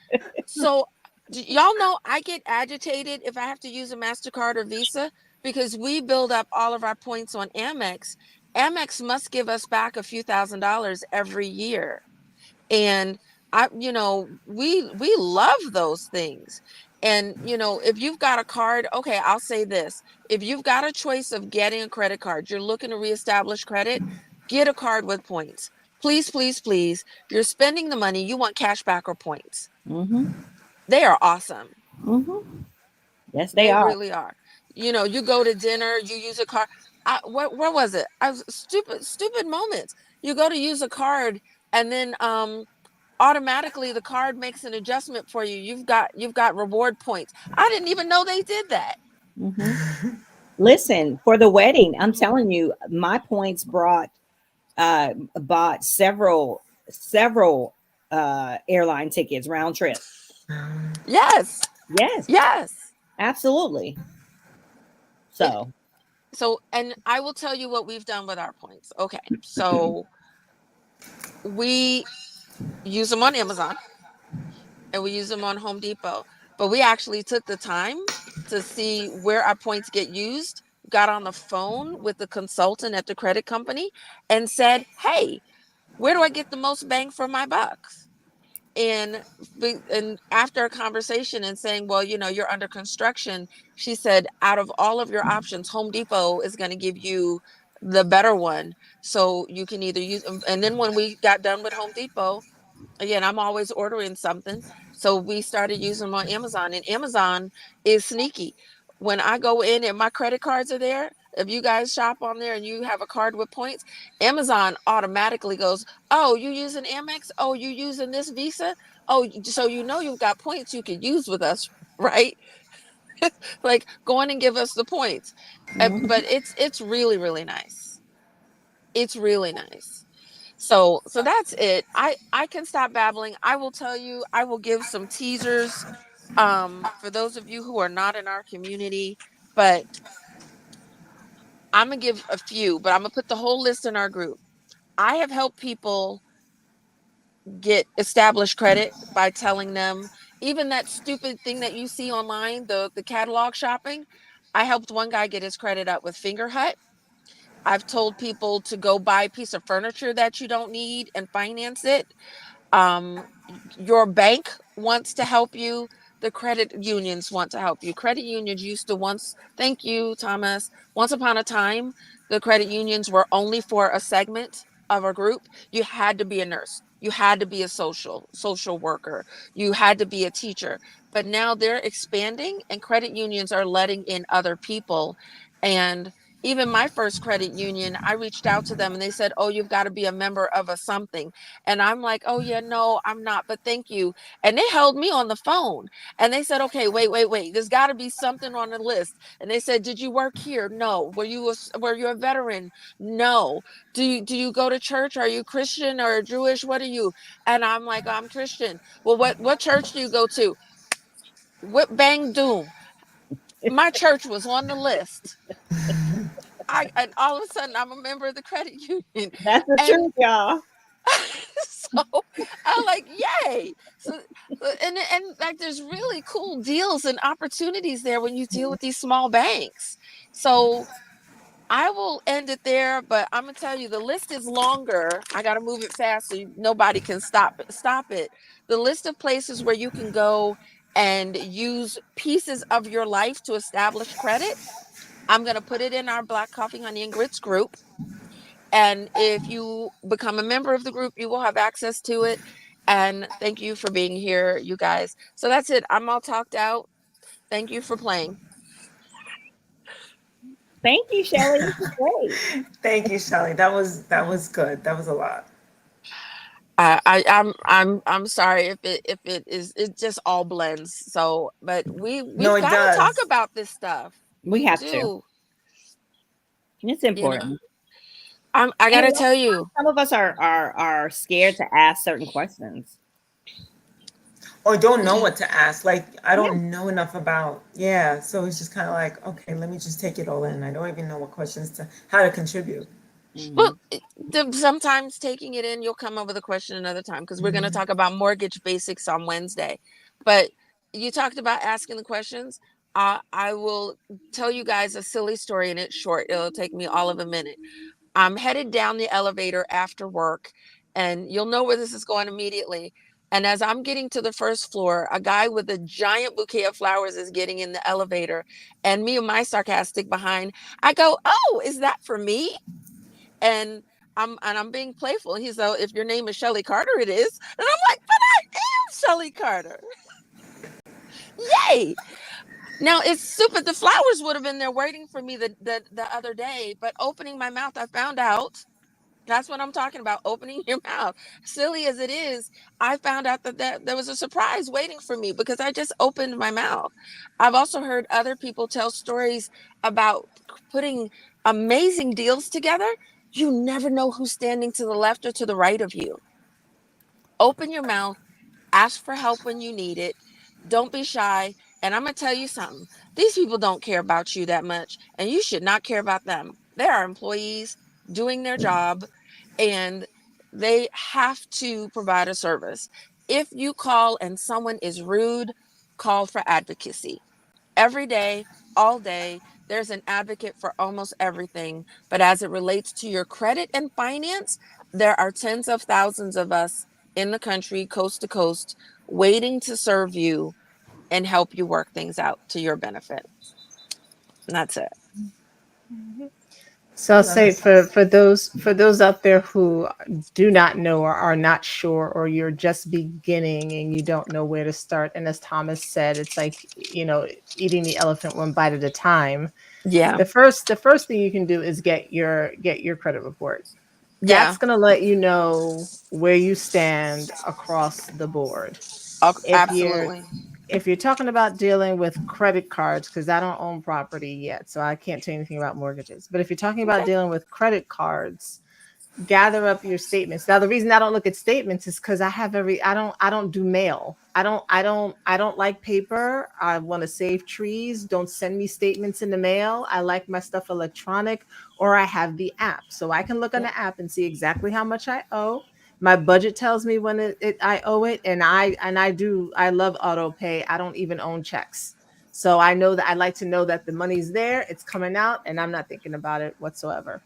So y'all know I get agitated if I have to use a MasterCard or Visa because we build up all of our points on Amex. Amex must give us back a few $1,000s every year. And we love those things. And if you've got a card, okay, I'll say this. If you've got a choice of getting a credit card, you're looking to reestablish credit, get a card with points. Please, please, please. You're spending the money, you want cash back or points. Mm-hmm. They are awesome. Mm-hmm. Yes, they They are. really are. You go to dinner, you use a card. Where was it? I was stupid moments. You go to use a card and then automatically the card makes an adjustment for you. You've got reward points. I didn't even know they did that. Listen, for the wedding, I'm telling you, my points bought several airline tickets round trip. Yes. Yes, Yes. absolutely. So And I will tell you what we've done with our points. Okay. So we use them on Amazon and we use them on Home Depot, but we actually took the time to see where our points get used, got on the phone with the consultant at the credit company and said, "Hey, where do I get the most bang for my bucks?" And after a conversation and saying, "Well, you're under construction," she said, "Out of all of your options, Home Depot is going to give you the better one. So you can either use." And then when we got done with Home Depot, again, I'm always ordering something. So we started using them on Amazon, and Amazon is sneaky. When I go in and my credit cards are there, if you guys shop on there and you have a card with points, Amazon automatically goes, "Oh, you using Amex? Oh, you using this Visa? Oh, so you've got points you could use with us, right?" Like, go in and give us the points. But it's really, really nice. It's really nice. So that's it. I can stop babbling. I will tell you, I will give some teasers for those of you who are not in our community, but I'm gonna give a few, but I'm gonna put the whole list in our group. I have helped people get established credit by telling them, even that stupid thing that you see online, the catalog shopping. I helped one guy get his credit up with Fingerhut. I've told people to go buy a piece of furniture that you don't need and finance it. um, your bank wants to help you. The credit unions want to help you. Credit unions used to once, thank you, Thomas. Once upon a time, the credit unions were only for a segment of a group. You had to be a nurse. You had to be a social worker. You had to be a teacher. But now they're expanding and credit unions are letting in other people. And even my first credit union, I reached out to them and they said, "Oh, you've got to be a member of a something." And I'm like, "Oh, yeah, no, I'm not, but thank you." And they held me on the phone and they said, "Okay, wait. There's got to be something on the list." And they said, "Did you work here?" "No." Were you a veteran?" "No." Do you go to church? Are you Christian or Jewish? What are you? And I'm like, "I'm Christian." "Well, what church do you go to?" Whip bang doom. My church was on the list. And all of a sudden I'm a member of the credit union. that's the And truth, y'all. so I'm like, yay. And like there's really cool deals and opportunities there when you deal with these small banks. So I will end it there, but I'm gonna tell you the list is longer. I gotta move it fast so nobody can stop it. The list of places where you can go and use pieces of your life to establish credit, I'm gonna put it in our Black Coffee, Honey, and Grits group. And if you become a member of the group, you will have access to it. And thank you for being here, you guys. So that's it. I'm all talked out. Thank you for playing. Thank you, Shelly. This is great. Thank you, Shelly. That was good. That was a lot. I'm sorry if it is, it just all blends. So, but No, we've it got to talk does. about this stuff. We We have to. do. It's You know, important. I And gotta tell you. some of us are scared to ask certain questions. Or don't know what to ask. Like, I Yeah. don't know enough about, yeah. So it's just kind of like, okay, let me just take it all in. I don't even know what questions how to contribute. Well, Mhm. sometimes taking it in, you'll come up with a question another time because we're going to Mhm. talk about mortgage basics on Wednesday. But you talked about asking the questions. I will tell you guys a silly story and it's short. It'll take me all of a minute. I'm headed down the elevator after work, and you'll know where this is going immediately. And as I'm getting to the first floor, a guy with a giant bouquet of flowers is getting in the elevator. And me and my sarcastic behind, I go, "Oh, is that for me?" And I'm being playful. And he's like, "If your name is Shelly Carter, it is." And I'm like, "But I am Shelly Carter. Yay." Now it's super. The flowers would have been there waiting for me the other day, but opening my mouth, I found out That's what I'm talking about, opening your mouth. Silly as it is, I found out that there was a surprise waiting for me because I just opened my mouth. I've also heard other people tell stories about putting amazing deals together. You never know who's standing to the left or to the right of you. Open your mouth, ask for help when you need it. Don't be shy. And I'm going to tell you something. These people don't care about you that much, and you should not care about them. They are employees doing their job, and they have to provide a service. If you call and someone is rude, call for advocacy. Every day, all day, there's an advocate for almost everything. But as it relates to your credit and finance, there are tens of thousands of us in the country, coast to coast, waiting to serve you and help you work things out to your benefit. And that's it. So I'll Love say it. for those out there who do not know or are not sure, or you're just beginning and you don't know where to start. And as Thomas said, it's like, eating the elephant one bite at a time. Yeah. The first thing you can do is get your credit report. Yeah. That's going to let you know where you stand across the board. If you're Absolutely. if you're talking about dealing with credit cards, because I don't own property yet, so I can't tell you anything about mortgages. But if you're talking about Okay. dealing with credit cards, gather up your statements. Now, the reason I don't look at statements is because I don't do mail. I don't like paper. I want to save trees. Don't send me statements in the mail. I like my stuff electronic, or I have the app. So I can look on Yeah. the app and see exactly how much I owe. My budget tells me when I owe it, and I love auto pay. I don't even own checks. So I know that I like to know that the money's there, it's coming out, and I'm not thinking about it whatsoever.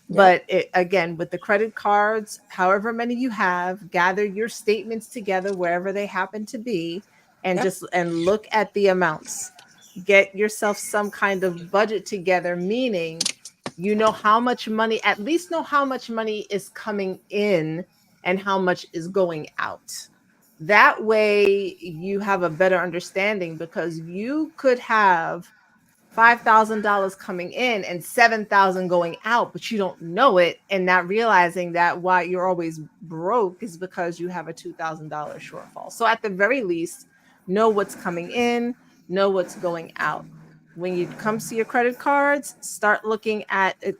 Yep. But again, with the credit cards, however many you have, gather your statements together wherever they happen to be, and Yep. look at the amounts. Get yourself some kind of budget together, meaning how much money, at least know how much money is coming in and how much is going out. That way you have a better understanding, because you could have $5,000 coming in and 7,000 going out, but you don't know it, and not realizing that why you're always broke is because you have a $2,000 shortfall. So at the very least, know what's coming in, know what's going out. When you come to your credit cards, start looking at it,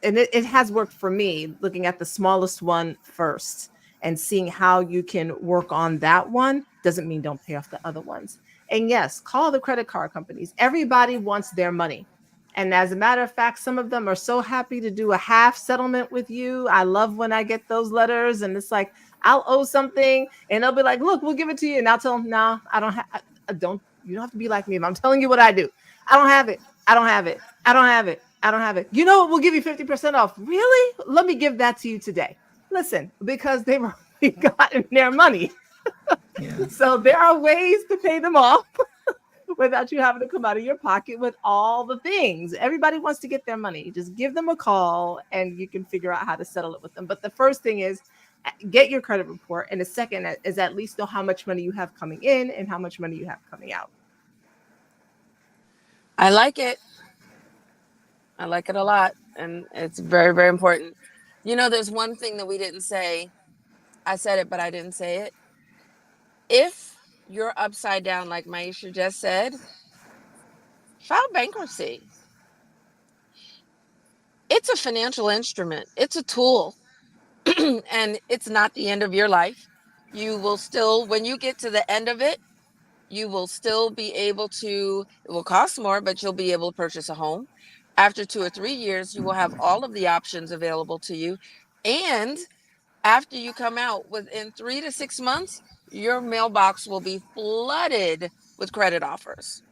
and it has worked for me, looking at the smallest one first and seeing how you can work on that one. Doesn't mean don't pay off the other ones. And yes, call the credit card companies. Everybody wants their money. And as a matter of fact, some of them are so happy to do a half settlement with you. I love when I get those letters and it's like, I'll owe something and they'll be like, look, we'll give it to you. And I'll tell them, no, I don't have, you don't have to be like me. But I'm telling you what I do. I don't have it. I don't have it. I don't have it. I don't have it. You know what? We'll give you 50% off. Really? Let me give that to you today. Listen, because they've already gotten their money. Yeah. So there are ways to pay them off without you having to come out of your pocket with all the things. Everybody wants to get their money. Just give them a call and you can figure out how to settle it with them. But the first thing is get your credit report. And the second is at least know how much money you have coming in and how much money you have coming out. I like it. I like it a lot. And it's very, very important. There's one thing that we didn't say. I said it, but I didn't say it. If you're upside down, like Maisha just said, file bankruptcy. It's a financial instrument, it's a tool, and it's not the end of your life. You will still, when you get to the end of it, you will still be able to, it will cost more, but you'll be able to purchase a home. After 2 or 3 years, you will have all of the options available to you. And after you come out, within 3 to 6 months, your mailbox will be flooded with credit offers.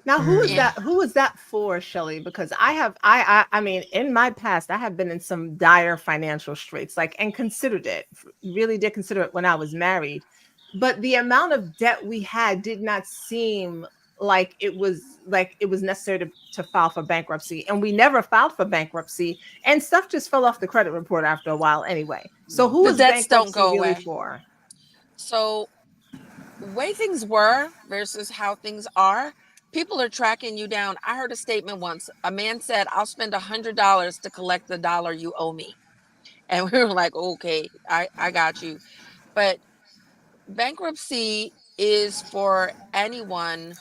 Now, who is And that? Who is that for, Shelly? Because I mean, in my past, I have been in some dire financial straits, and considered it. Really did consider it when I was married, but the amount of debt we had did not seem like it was necessary to file for bankruptcy, and we never filed for bankruptcy, and stuff just fell off the credit report after a while anyway. So, who the is debts don't bankruptcy go really away. for? So, way things were versus how things are, people are tracking you down. I heard a statement once. A man said, I'll spend $100 to collect the dollar you owe me. And we were like, okay, I got you. But bankruptcy is for anyone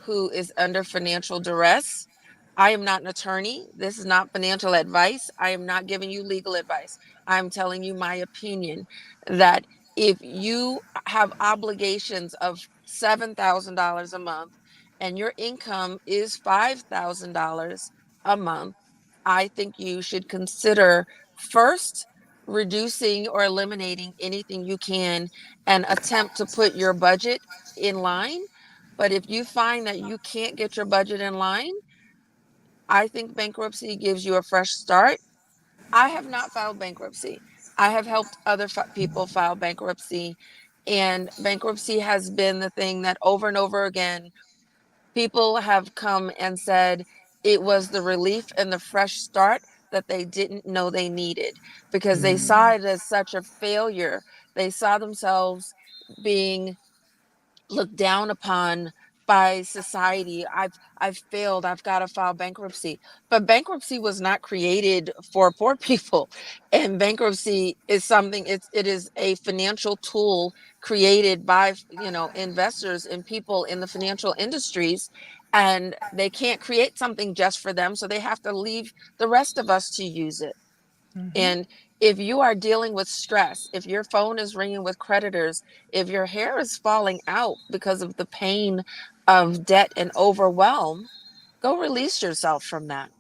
who is under financial duress. I am not an attorney. This is not financial advice. I am not giving you legal advice. I'm telling you my opinion that if you have obligations of $7,000 a month and your income is $5,000 a month, I think you should consider first reducing or eliminating anything you can and attempt to put your budget in line. But if you find that you can't get your budget in line, I think bankruptcy gives you a fresh start. I have not filed bankruptcy. I have helped other people file bankruptcy, and bankruptcy has been the thing that over and over again, people have come and said it was the relief and the fresh start that they didn't know they needed because they saw it as such a failure. They saw themselves being looked down upon by society. I've failed. I've got to file bankruptcy. But bankruptcy was not created for poor people. And bankruptcy is something, it is a financial tool created by, investors and people in the financial industries. And they can't create something just for them. So they have to leave the rest of us to use it. And if you are dealing with stress, if your phone is ringing with creditors, if your hair is falling out because of the pain of debt and overwhelm, go release yourself from that.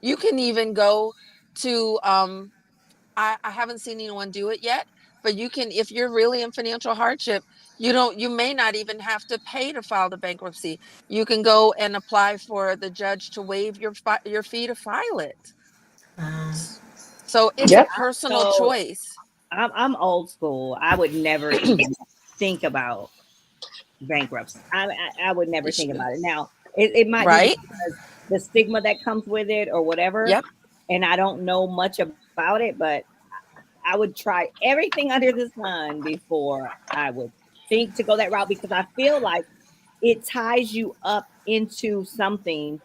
You can even go to, I haven't seen anyone do it yet, but you can, if you're really in financial hardship, you may not even have to pay to file the bankruptcy. You can go and apply for the judge to waive your fee to file it. So it's a Yep. personal So choice. I'm old school. I would never even think about bankruptcy. I would never think about it. Now, it might be Right? because the stigma that comes with it or whatever, Yep. and I don't know much about it, but I would try everything under the sun before I would think to go that route because I feel like it ties you up into something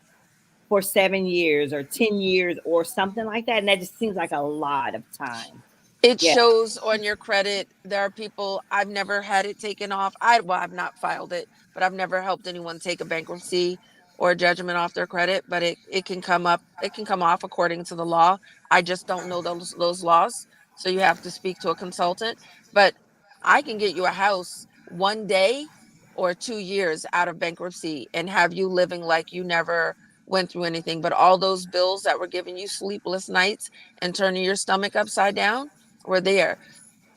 for 7 years or 10 years or something like that. And that just seems like a lot of time. It Yeah. shows on your credit. There are people, I've never had it taken off. I've not filed it, but I've never helped anyone take a bankruptcy or a judgment off their credit, but it can come up, it can come off according to the law. I just don't know those laws. So you have to speak to a consultant, but I can get you a house one day or 2 years out of bankruptcy and have you living like you never went through anything. But all those bills that were giving you sleepless nights and turning your stomach upside down were there.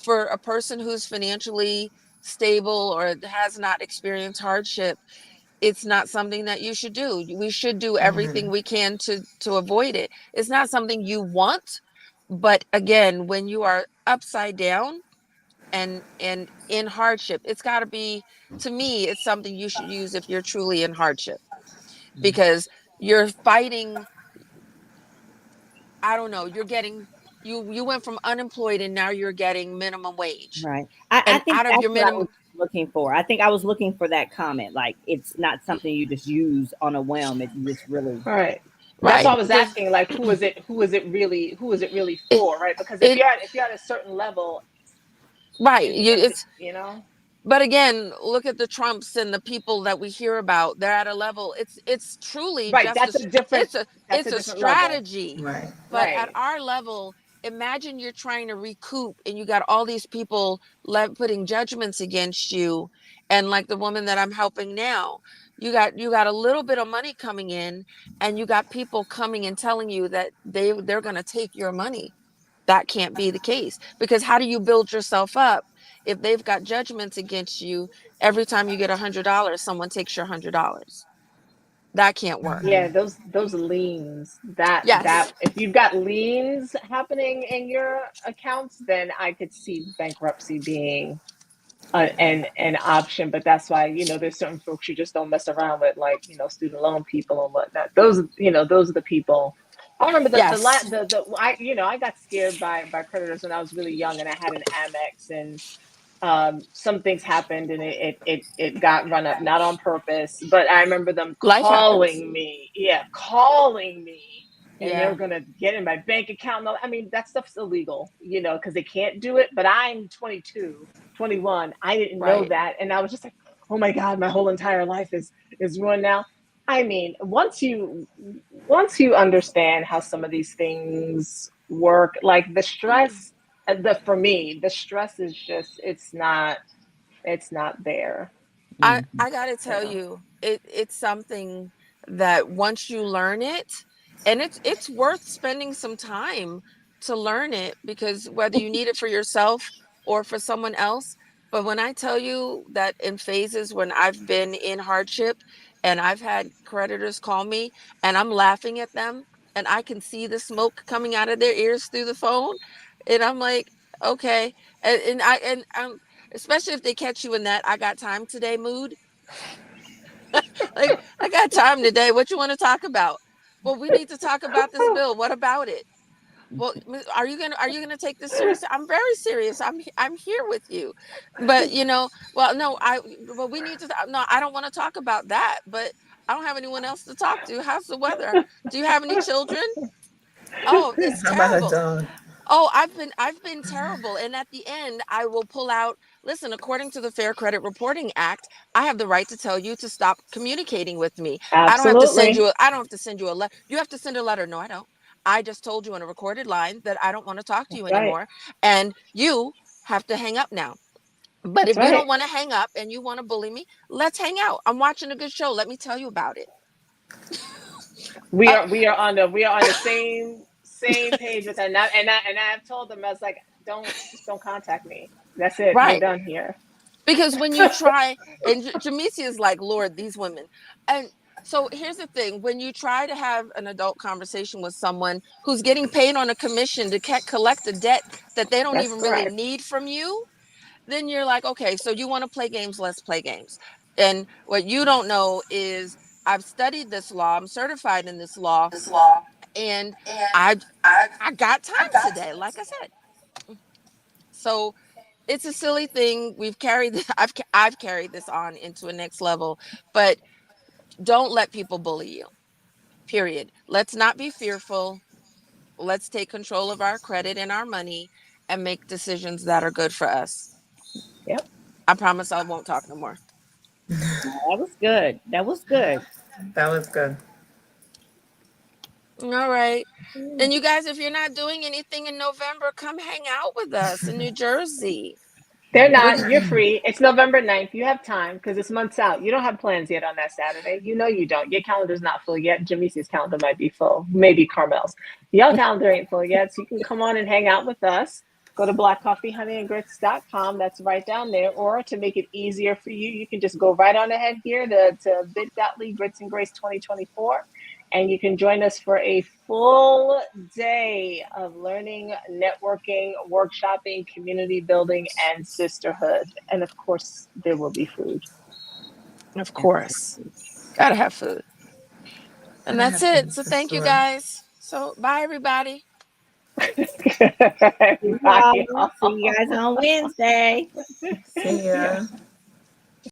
For a person who's financially stable or has not experienced hardship, it's not something that you should do. We should do everything we can to avoid it. It's not something you want, but again, when you are upside down and in hardship, it's got to be, to me, it's something you should use if you're truly in hardship because you're fighting, I don't know, you're getting, you went from unemployed and now you're getting minimum wage. Right. I And think out of that's your what I was minimum, looking for. I think I was looking for that comment. Like it's not something you just use on a whim. It's just really Right. That's right? why I was Because asking, like, who is it really it, for, right? Because it if you're at a certain level, right, it's, you know, but again, look at the Trumps and the people that we hear about. They're at a level, it's truly right? just a, That's a it's a different level, strategy. Right. But at right? our level, imagine you're trying to recoup and you got all these people putting judgments against you. And like the woman that I'm helping now, you got a little bit of money coming in and you got people coming and telling you that they're going to take your money. That can't be the case because how do you build yourself up if they've got judgments against you? Every time you get $100, someone takes your $100. That can't work. Yeah, those liens, that Yes. if you've got liens happening in your accounts, then I could see bankruptcy being an option. But that's why, there's certain folks you just don't mess around with, like, student loan people and whatnot. Those are the people. I remember Yes. I got scared by creditors when I was really young, and I had an Amex, and some things happened, and it got run up, not on purpose, but I remember them Life happens. calling me, yeah, calling me, and Yeah. they're gonna get in my bank account. And I mean, that stuff's illegal, you know, because they can't do it. But I'm 22, 21. I didn't know Right. that, and I was just like, oh my god, my whole entire life is ruined now. I mean, once you understand how some of these things work, like the stress, for me, the stress is just it's not there. I Mhm. I gotta tell Yeah. you, it's something that once you learn it, and it's worth spending some time to learn it, because whether you need it for yourself or for someone else. But when I tell you that in phases when I've been in hardship and I've had creditors call me and I'm laughing at them and I can see the smoke coming out of their ears through the phone, and I'm like, okay. And especially if they catch you in that "I got time today" mood. Like, "I got time today. What you want to talk about?" "Well, we need to talk about this bill. What about it?" "Well, are you gonna take this seriously?" "I'm very serious. I'm here with you." But well, no, well, we need to no, I don't want to talk about that, but I don't have anyone else to talk to. How's the weather? Do you have any children? Oh, it's How about her terrible. dog? Oh, I've been terrible. And at the end, I will pull out, listen, according to the Fair Credit Reporting Act, I have the right to tell you to stop communicating with me. Absolutely. I don't have to send you a letter. You have to send a letter. No, I don't. I just told you on a recorded line that I don't want to talk to you That's right. anymore. And you have to hang up now. But That's if you right. don't want to hang up and you want to bully me, let's hang out. I'm watching a good show. Let me tell you about it. Uh, We are on the same page with that. And I've told them, I was like, just don't contact me. That's it. We're right. done here. Because when you try, and Jamisi is like, Lord, these women. And so here's the thing: when you try to have an adult conversation with someone who's getting paid on a commission to collect a debt that they don't That's even really correct. need from you, then you're like, okay, so you want to play games? Let's play games. And what you don't know is I've studied this law, I'm certified in this law, and I I got time today, like I said. So it's a silly thing. We've carried I've carried this on into a next level, but don't let people bully you. Period. Let's not be fearful. Let's take control of our credit and our money and make decisions that are good for us. Yep. I promise I won't talk no more. That was good. That was good. That was good. All right. And you guys, if you're not doing anything in November, come hang out with us in New Jersey. They're We're not. You're free. It's November 9th. You have time because it's months out. You don't have plans yet on that Saturday. You know you don't. Your calendar's not full yet. Jamisi's calendar might be full. Maybe Carmel's. Your calendar ain't full yet. So you can come on and hang out with us. Go to blackcoffeehoneyandgrits.com. That's right down there. Or to make it easier for you, you can just go right on ahead here to bit.ly Grits and Grace 2024. And you can join us for a full day of learning, networking, workshopping, community building, and sisterhood. And of course, there will be food. Of course, gotta have food. And that's it. So thank you guys. So bye everybody. See Bye. y'all. See you guys on Wednesday. See ya.